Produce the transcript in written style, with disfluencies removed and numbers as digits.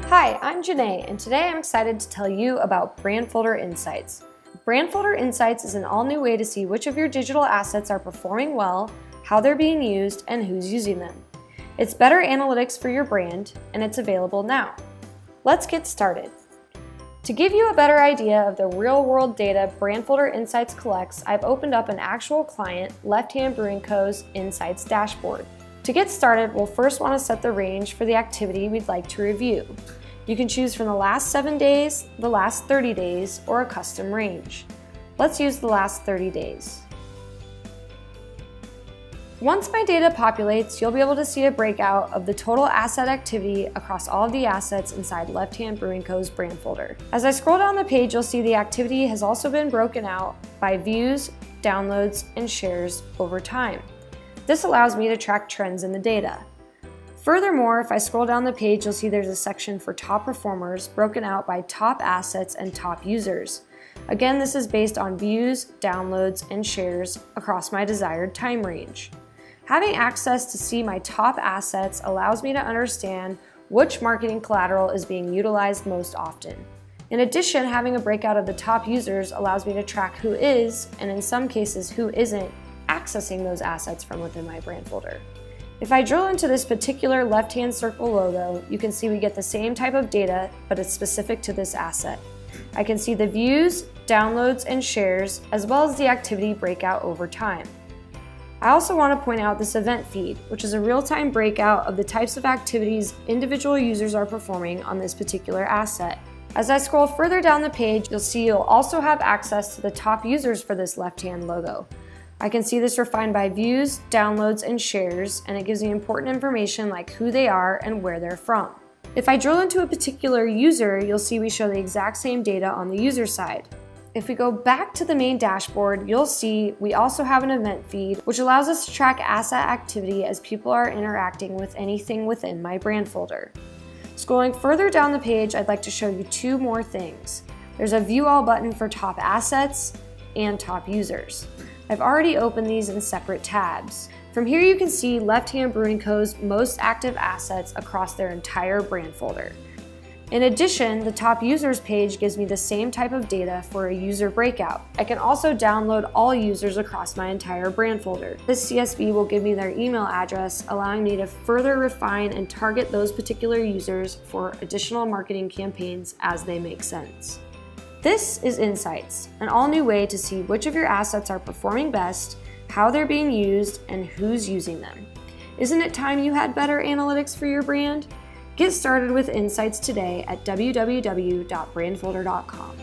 Hi, I'm Janae, and today I'm excited to tell you about Brandfolder Insights. Brandfolder Insights is an all-new way to see which of your digital assets are performing well, how they're being used, and who's using them. It's better analytics for your brand, and it's available now. Let's get started. To give you a better idea of the real-world data Brandfolder Insights collects, I've opened up an actual client, Left Hand Brewing Co.'s Insights dashboard. To get started, we'll first want to set the range for the activity we'd like to review. You can choose from the last 7 days, the last 30 days, or a custom range. Let's use the last 30 days. Once my data populates, you'll be able to see a breakout of the total asset activity across all of the assets inside Left Hand Brewing Co.'s Brandfolder. As I scroll down the page, you'll see the activity has also been broken out by views, downloads, and shares over time. This allows me to track trends in the data. Furthermore, if I scroll down the page, you'll see there's a section for top performers broken out by top assets and top users. Again, this is based on views, downloads, and shares across my desired time range. Having access to see my top assets allows me to understand which marketing collateral is being utilized most often. In addition, having a breakout of the top users allows me to track who is, and in some cases who isn't, accessing those assets from within my Brandfolder. If I drill into this particular left-hand circle logo, you can see we get the same type of data, but it's specific to this asset. I can see the views, downloads, and shares, as well as the activity breakout over time. I also want to point out this event feed, which is a real-time breakout of the types of activities individual users are performing on this particular asset. As I scroll further down the page, you'll see you'll also have access to the top users for this left-hand logo. I can see this refined by views, downloads, and shares, and it gives me important information like who they are and where they're from. If I drill into a particular user, you'll see we show the exact same data on the user side. If we go back to the main dashboard, you'll see we also have an event feed, which allows us to track asset activity as people are interacting with anything within my Brandfolder. Scrolling further down the page, I'd like to show you two more things. There's a View All button for top assets and top users. I've already opened these in separate tabs. From here you can see Left Hand Brewing Co.'s most active assets across their entire Brandfolder. In addition, the top users page gives me the same type of data for a user breakout. I can also download all users across my entire Brandfolder. This CSV will give me their email address, allowing me to further refine and target those particular users for additional marketing campaigns as they make sense. This is Insights, an all-new way to see which of your assets are performing best, how they're being used, and who's using them. Isn't it time you had better analytics for your brand? Get started with Insights today at www.brandfolder.com.